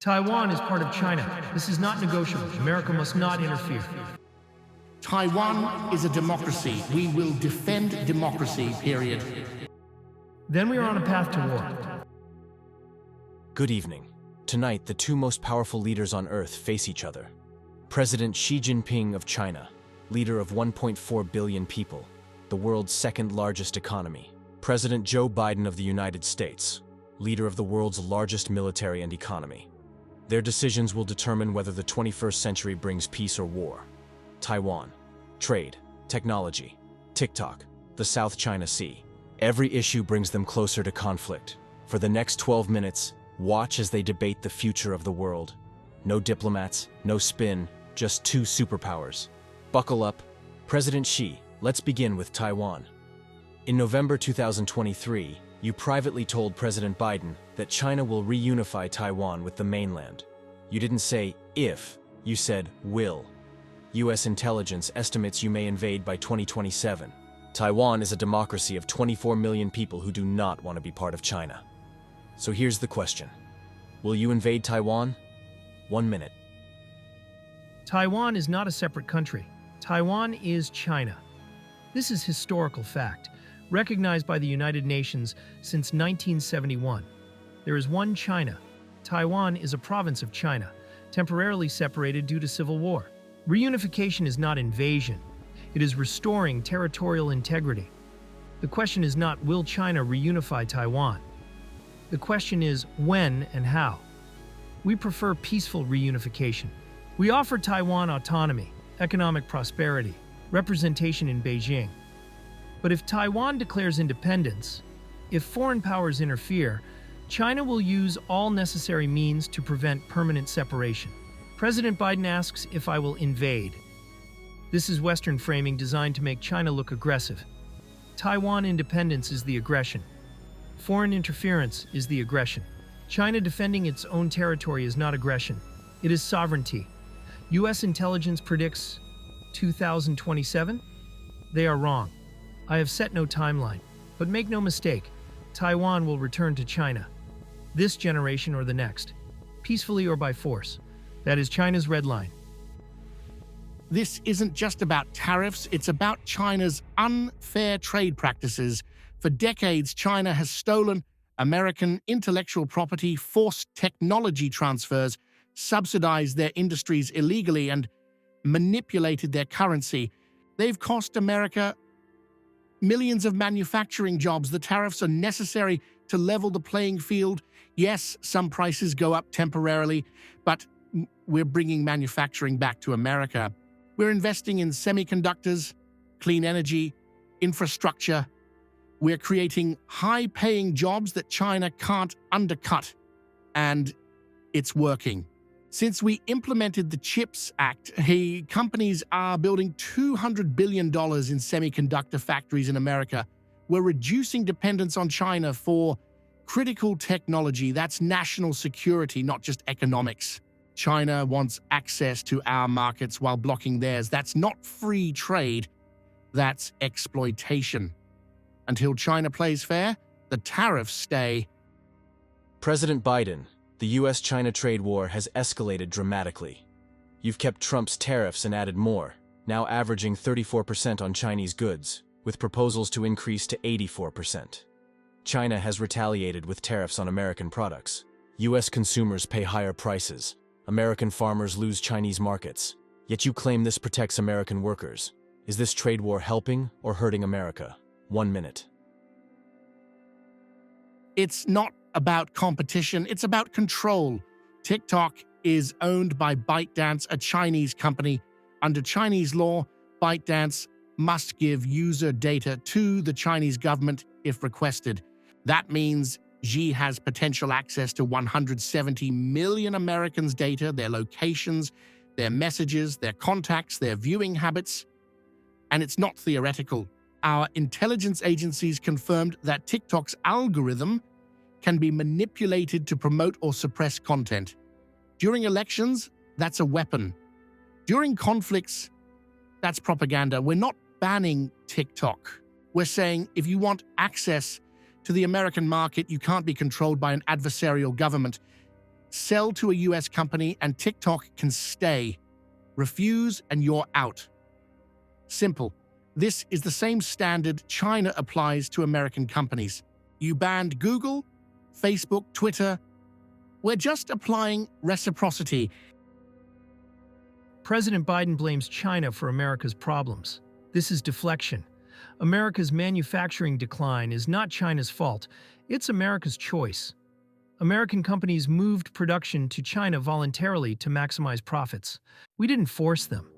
Taiwan is part of China. This is not negotiable. America must not interfere. Taiwan is a democracy. We will defend democracy, period. Then we are on a path to war. Good evening. Tonight, the two most powerful leaders on Earth face each other. President Xi Jinping of China, leader of 1.4 billion people, the world's second largest economy. President Joe Biden of the United States, leader of the world's largest military and economy. Their decisions will determine whether the 21st century brings peace or war. Taiwan, trade, technology, TikTok, the South China Sea. Every issue brings them closer to conflict. For the next 12 minutes, watch as they debate the future of the world. No diplomats, no spin, just two superpowers. Buckle up. President Xi, let's begin with Taiwan. In November 2023, you privately told President Biden that China will reunify Taiwan with the mainland. You didn't say if, you said will. US intelligence estimates you may invade by 2027. Taiwan is a democracy of 24 million people who do not want to be part of China. So here's the question. Will you invade Taiwan? 1 minute. Taiwan is not a separate country. Taiwan is China. This is historical fact, recognized by the United Nations since 1971. There is one China. Taiwan is a province of China, temporarily separated due to civil war. Reunification is not invasion. It is restoring territorial integrity. The question is not, will China reunify Taiwan? The question is, when and how? We prefer peaceful reunification. We offer Taiwan autonomy, economic prosperity, representation in Beijing. But if Taiwan declares independence, if foreign powers interfere, China will use all necessary means to prevent permanent separation. President Biden asks if I will invade. This is Western framing designed to make China look aggressive. Taiwan independence is the aggression. Foreign interference is the aggression. China defending its own territory is not aggression. It is sovereignty. US intelligence predicts 2027? They are wrong. I have set no timeline, but make no mistake, Taiwan will return to China. This generation or the next, peacefully or by force. That is China's red line. This isn't just about tariffs, it's about China's unfair trade practices. For decades, China has stolen American intellectual property, forced technology transfers, subsidized their industries illegally, and manipulated their currency. They've cost America millions of manufacturing jobs. The tariffs are necessary to level the playing field. Yes, some prices go up temporarily, but we're bringing manufacturing back to America. We're investing in semiconductors, clean energy, infrastructure. We're creating high-paying jobs that China can't undercut, and it's working. Since we implemented the CHIPS Act, companies are building $200 billion in semiconductor factories in America. We're reducing dependence on China for critical technology. That's national security, not just economics. China wants access to our markets while blocking theirs. That's not free trade, that's exploitation. Until China plays fair, the tariffs stay. President Biden, the US-China trade war has escalated dramatically. You've kept Trump's tariffs and added more, now averaging 34% on Chinese goods, with proposals to increase to 84%. China has retaliated with tariffs on American products. US consumers pay higher prices. American farmers lose Chinese markets. Yet you claim this protects American workers. Is this trade war helping or hurting America? 1 minute. It's not about competition, it's about control. TikTok is owned by ByteDance, a Chinese company. Under Chinese law, ByteDance must give user data to the Chinese government if requested. That means Xi has potential access to 170 million Americans' data, their locations, their messages, their contacts, their viewing habits. And it's not theoretical. Our intelligence agencies confirmed that TikTok's algorithm can be manipulated to promote or suppress content. During elections, that's a weapon. During conflicts, that's propaganda. We're not banning TikTok. We're saying if you want access to the American market, you can't be controlled by an adversarial government. Sell to a US company and TikTok can stay. Refuse and you're out. Simple. This is the same standard China applies to American companies. You banned Google, Facebook, Twitter. We're just applying reciprocity. President Biden blames China for America's problems. This is deflection. America's manufacturing decline is not China's fault, it's America's choice. American companies moved production to China voluntarily to maximize profits. We didn't force them.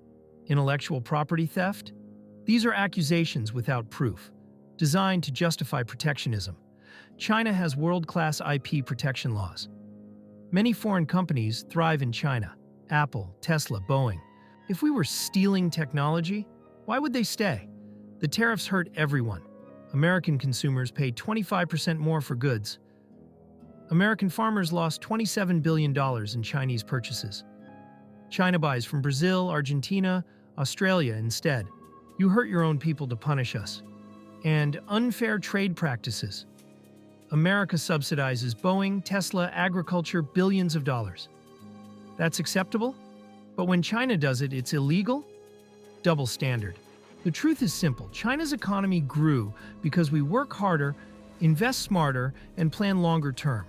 Intellectual property theft? These are accusations without proof, designed to justify protectionism. China has world-class IP protection laws. Many foreign companies thrive in China. Apple, Tesla, Boeing. If we were stealing technology, why would they stay? The tariffs hurt everyone. American consumers paid 25% more for goods. American farmers lost $27 billion in Chinese purchases. China buys from Brazil, Argentina, Australia instead. You hurt your own people to punish us. And unfair trade practices. America subsidizes Boeing, Tesla, agriculture, billions of dollars. That's acceptable? But when China does it, it's illegal? Double standard. The truth is simple. China's economy grew because we work harder, invest smarter, and plan longer term.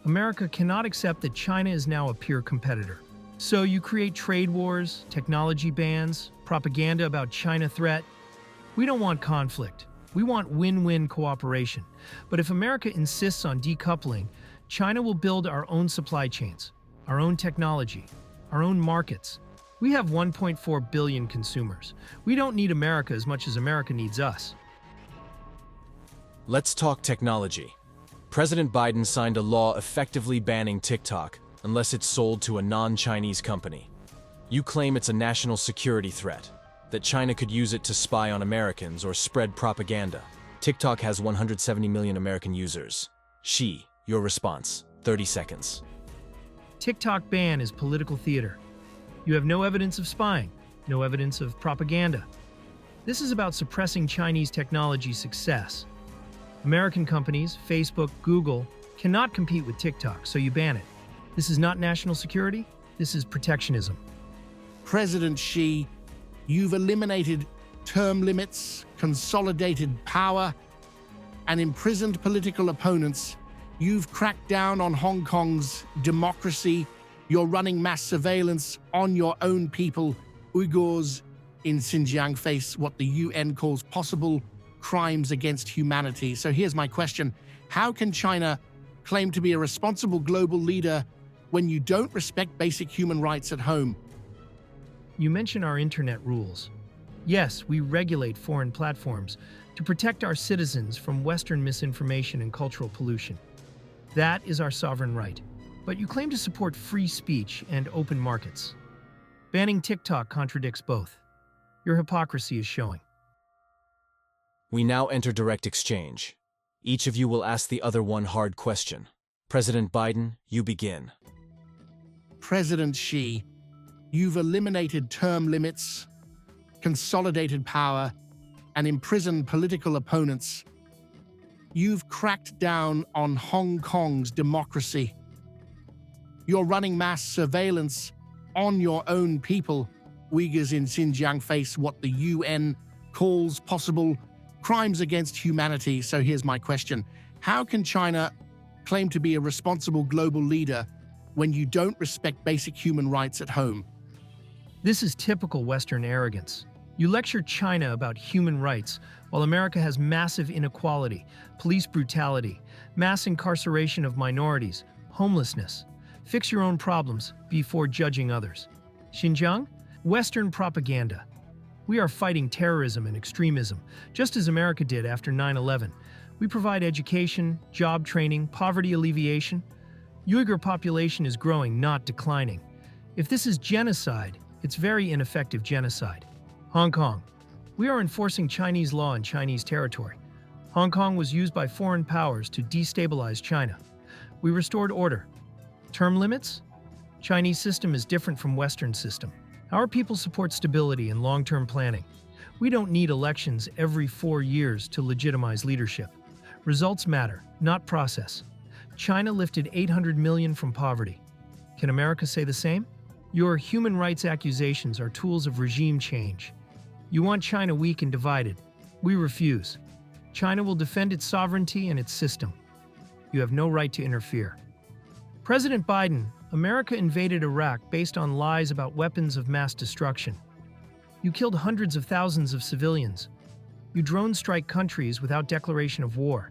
America cannot accept that China is now a peer competitor. So you create trade wars, technology bans, propaganda about China threat. We don't want conflict. We want win-win cooperation. But if America insists on decoupling, China will build our own supply chains, our own technology, our own markets. We have 1.4 billion consumers. We don't need America as much as America needs us. Let's talk technology. President Biden signed a law effectively banning TikTok unless it's sold to a non-Chinese company. You claim it's a national security threat, that China could use it to spy on Americans or spread propaganda. TikTok has 170 million American users. Your response, 30 seconds. TikTok ban is political theater. You have no evidence of spying, no evidence of propaganda. This is about suppressing Chinese technology success. American companies, Facebook, Google, cannot compete with TikTok, so you ban it. This is not national security, this is protectionism. President Xi, you've eliminated term limits, consolidated power, and imprisoned political opponents. You've cracked down on Hong Kong's democracy. You're running mass surveillance on your own people. Uyghurs in Xinjiang face what the UN calls possible crimes against humanity. So here's my question. How can China claim to be a responsible global leader when you don't respect basic human rights at home? You mention our internet rules. Yes, we regulate foreign platforms to protect our citizens from Western misinformation and cultural pollution. That is our sovereign right. But you claim to support free speech and open markets. Banning TikTok contradicts both. Your hypocrisy is showing. We now enter direct exchange. Each of you will ask the other one hard question. President Biden, you begin. President Xi, you've eliminated term limits, consolidated power, and imprisoned political opponents. You've cracked down on Hong Kong's democracy. You're running mass surveillance on your own people. Uyghurs in Xinjiang face what the UN calls possible crimes against humanity. So here's my question. How can China claim to be a responsible global leader when you don't respect basic human rights at home? This is typical Western arrogance. You lecture China about human rights while America has massive inequality, police brutality, mass incarceration of minorities, homelessness. Fix your own problems before judging others. Xinjiang? Western propaganda. We are fighting terrorism and extremism, just as America did after 9/11. We provide education, job training, poverty alleviation. Uyghur population is growing, not declining. If this is genocide, it's very ineffective genocide. Hong Kong. We are enforcing Chinese law in Chinese territory. Hong Kong was used by foreign powers to destabilize China. We restored order. Term limits? Chinese system is different from Western system. Our people support stability and long-term planning. We don't need elections every 4 years to legitimize leadership. Results matter, not process. China lifted 800 million from poverty. Can America say the same? Your human rights accusations are tools of regime change. You want China weak and divided. We refuse. China will defend its sovereignty and its system. You have no right to interfere. President Biden, America invaded Iraq based on lies about weapons of mass destruction. You killed hundreds of thousands of civilians. You drone strike countries without declaration of war.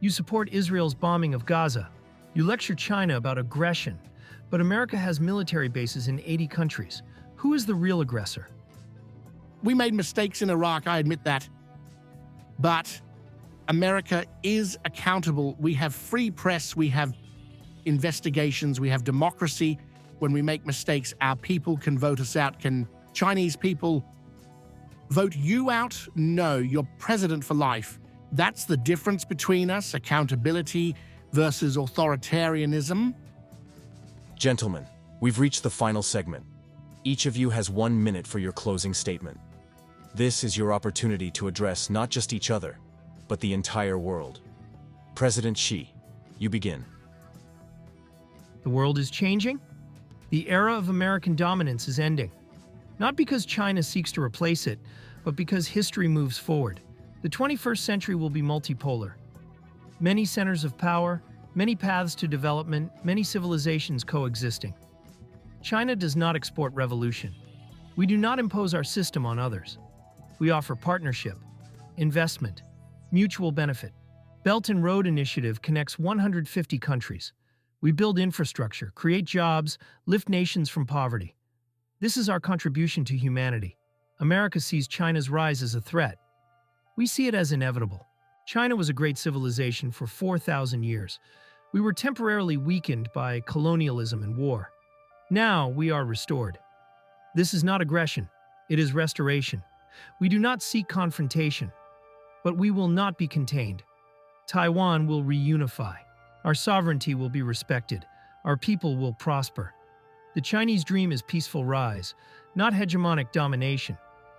You support Israel's bombing of Gaza. You lecture China about aggression, but America has military bases in 80 countries. Who is the real aggressor? We made mistakes in Iraq, I admit that. But America is accountable. We have free press, we have investigations, we have democracy. When we make mistakes, our people can vote us out. Can Chinese people vote you out? No, you're president for life. That's the difference between us, accountability versus authoritarianism. Gentlemen, we've reached the final segment. Each of you has 1 minute for your closing statement. This is your opportunity to address not just each other, but the entire world. President Xi, you begin. The world is changing. The era of American dominance is ending. Not because China seeks to replace it, but because history moves forward. The 21st century will be multipolar. Many centers of power, many paths to development, many civilizations coexisting. China does not export revolution. We do not impose our system on others. We offer partnership, investment, mutual benefit. Belt and Road Initiative connects 150 countries. We build infrastructure, create jobs, lift nations from poverty. This is our contribution to humanity. America sees China's rise as a threat. We see it as inevitable. China was a great civilization for 4,000 years. We were temporarily weakened by colonialism and war. Now we are restored. This is not aggression, it is restoration. We do not seek confrontation, but we will not be contained. Taiwan will reunify. Our sovereignty will be respected. Our people will prosper. The Chinese dream is peaceful rise, not hegemonic domination.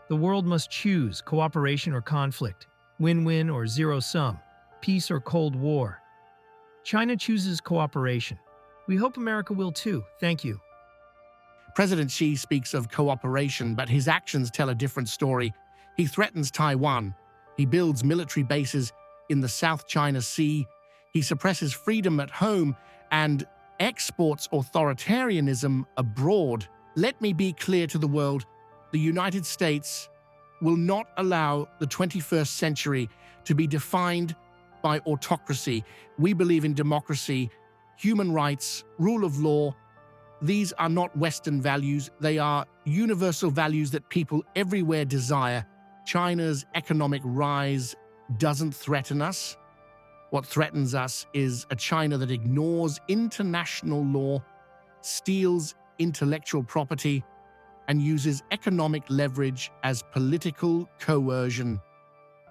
The world must choose cooperation or conflict, win-win or zero-sum, peace or Cold War. China chooses cooperation. We hope America will too. Thank you. President Xi speaks of cooperation, but his actions tell a different story. He threatens Taiwan. He builds military bases in the South China Sea. He suppresses freedom at home and exports authoritarianism abroad. Let me be clear to the world. The United States will not allow the 21st century to be defined by autocracy. We believe in democracy, human rights, rule of law. These are not Western values. They are universal values that people everywhere desire. China's economic rise doesn't threaten us. What threatens us is a China that ignores international law, steals intellectual property, and uses economic leverage as political coercion.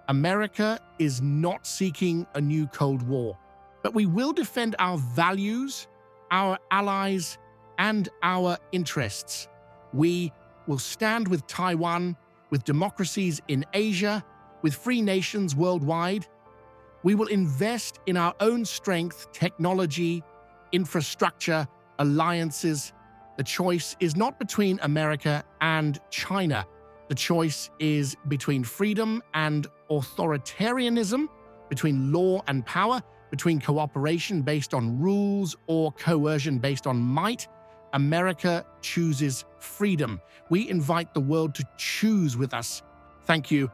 America is not seeking a new Cold War, but we will defend our values, our allies, and our interests. We will stand with Taiwan, with democracies in Asia, with free nations worldwide. We will invest in our own strength, technology, infrastructure, alliances. The choice is not between America and China. The choice is between freedom and authoritarianism, between law and power, between cooperation based on rules or coercion based on might. America chooses freedom. We invite the world to choose with us. Thank you.